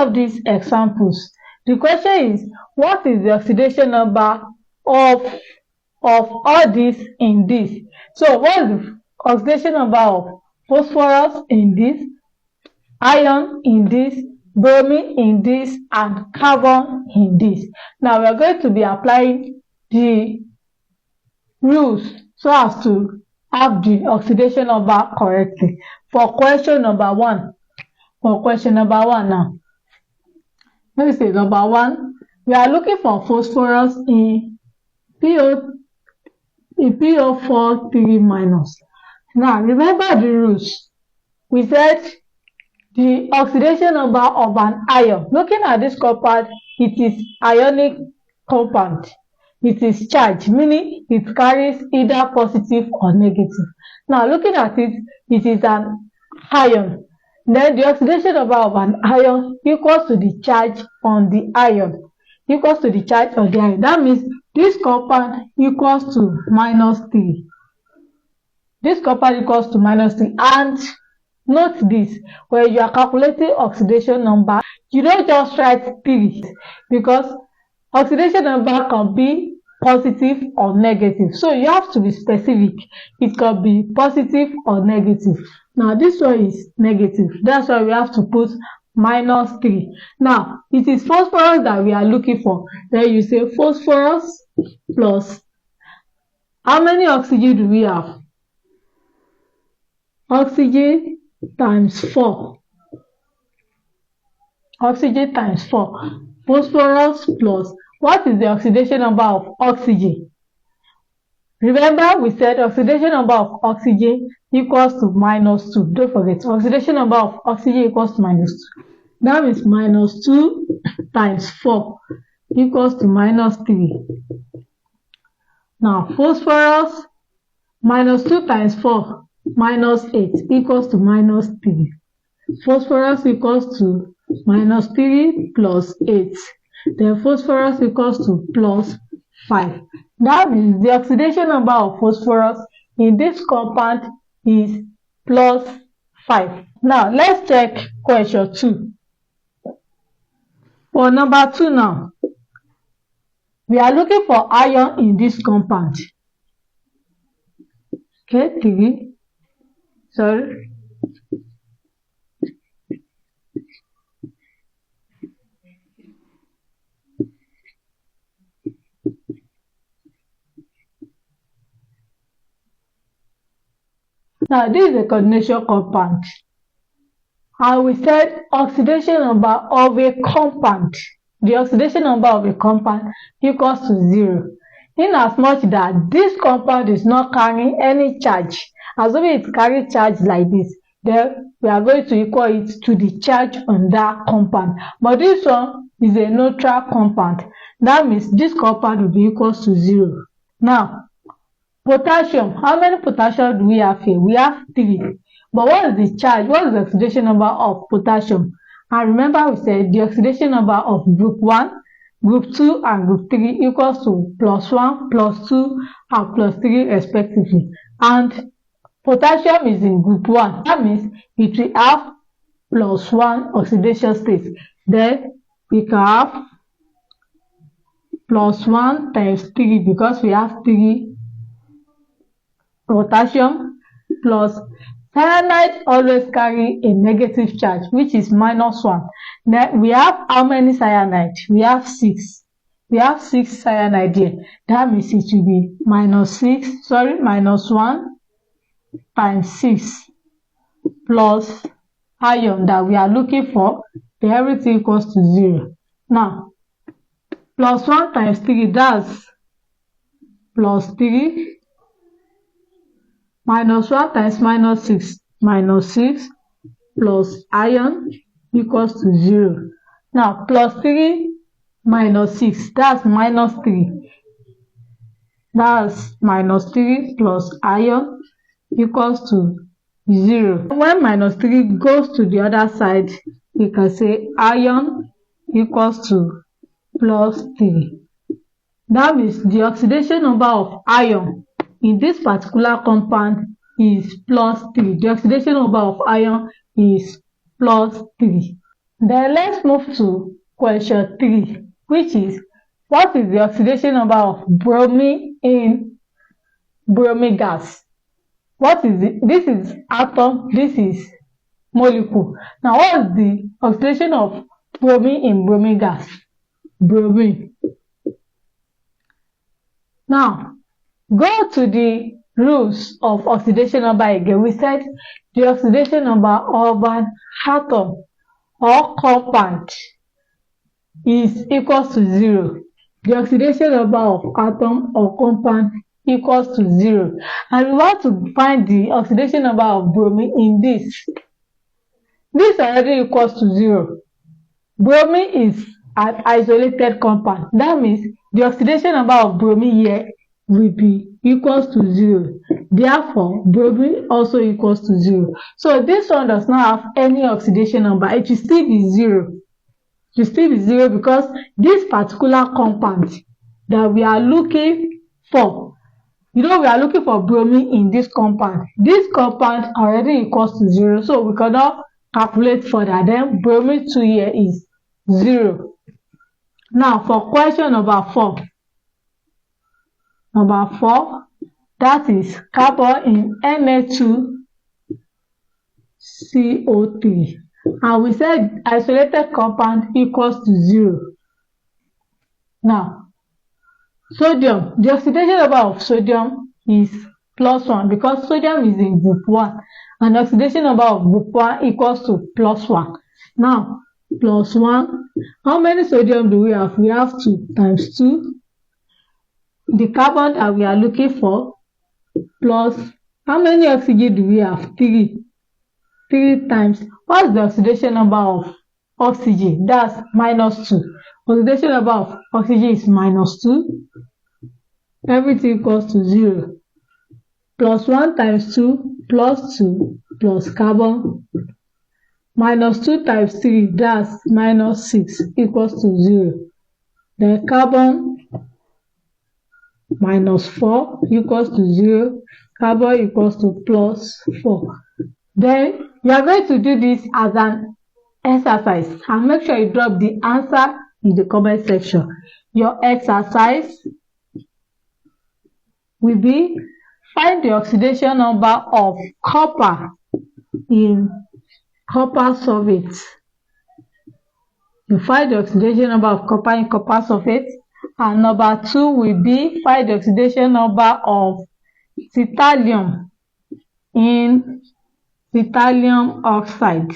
have these examples. The question is, what is the oxidation number of all this in this? So what is the oxidation number of phosphorus in this, iron in this, bromine in this, and carbon in this? Now we are going to be applying the rules so as to have the oxidation number correctly. For question number one now, let me say number one, we are looking for phosphorus in PO4 3 minus. Now remember the rules. We said the oxidation number of an ion. Looking at this compound, it is ionic compound. It is charged, meaning it carries either positive or negative. Now looking at it, it is an ion. Then the oxidation number of an ion equals to the charge on the ion. That means this compound equals to -3. This compound equals to -3. And note this, when you are calculating oxidation number, you don't just write 3, because oxidation number can be positive or negative. So you have to be specific. It can be positive or negative. Now this one is negative. That's why we have to put -3. Now it is phosphorus that we are looking for. Then you say phosphorus plus, how many oxygen do we have? Oxygen times 4. Oxygen times 4. Phosphorus plus, what is the oxidation number of oxygen? Remember we said oxidation number of oxygen equals to -2. Don't forget, oxidation number of oxygen equals to -2. That means -2 times 4 equals to -3. Now phosphorus, -2 times 4 -8 equals to -3. Phosphorus equals to -3 plus 8. Then phosphorus equals to +5. That means the oxidation number of phosphorus in this compound is +5. Now let's check question 2. For number 2 now, we are looking for iron in this compound. Okay, 3. Sorry. Now this is a coordination compound, and we said oxidation number of a compound. The oxidation number of a compound equals to 0, in as much that this compound is not carrying any charge. Assuming it carries charge like this, then we are going to equal it to the charge on that compound. But this one is a neutral compound. That means this compound will be equals to 0. Now potassium, how many potassium do we have here? We have 3. But what is the charge? What is the oxidation number of potassium? And remember we said the oxidation number of group 1, group 2, and group 3 equals to +1, +2, and +3 respectively. And potassium is in group 1. That means it will have +1 oxidation state. Then we can have +1 times 3, because we have 3 potassium, plus cyanide always carry a negative charge, which is -1. Then we have how many cyanide? We have 6. We have 6 cyanide here. That means it will be -1 times 6 plus iron that we are looking for. Then everything equals to 0. Now +1 times 3, that's +3. -1 times -6, -6 plus iron equals to 0. Now +3 minus 6, that's -3. That's -3 plus iron equals to 0. When -3 goes to the other side, we can say iron equals to +3. That means the oxidation number of iron in this particular compound is +3. The oxidation number of iron is +3. Then let's move to question 3, which is, what is the oxidation number of bromine in bromine gas? What is it? This is atom, this is molecule. Now, what is the oxidation of bromine in bromine gas? Bromine. Now, go to the rules of oxidation number again. We said the oxidation number of an atom or compound is equals to 0. The oxidation number of atom or compound equals to 0. And we want to find the oxidation number of bromine in this. This already equals to 0. Bromine is an isolated compound. That means the oxidation number of bromine here will be equals to 0. Therefore, bromine also equals to 0. So this one does not have any oxidation number. It will still be 0. It will still be 0 because this particular compound that we are looking for, we are looking for bromine in this compound. This compound already equals to 0, so we cannot calculate further. Then bromine 2 here is 0. Now for question number 4. Number 4, that is carbon in Na2CO3. And we said isolated compound equals to 0. Now, sodium, the oxidation number of sodium is +1 because sodium is in group 1 and the oxidation number of group 1 equals to +1. Now, +1, how many sodium do we have? We have 2 times 2. The carbon that we are looking for plus how many oxygen do we have? 3. 3 times, what's the oxidation number of oxygen? That's -2. Oxidation number of oxygen is -2. Everything equals to 0. +1 times 2 plus 2 plus carbon -2 times 3, that's -6 equals to 0. Then carbon -4 equals to 0. Carbon equals to +4. Then you are going to do this as an exercise and make sure you drop the answer in the comment section. Your exercise will be, find the oxidation number of copper in copper sulfate. You find the oxidation number of copper in copper sulfate. And number 2 will be, find the oxidation number of titanium in titanium oxide.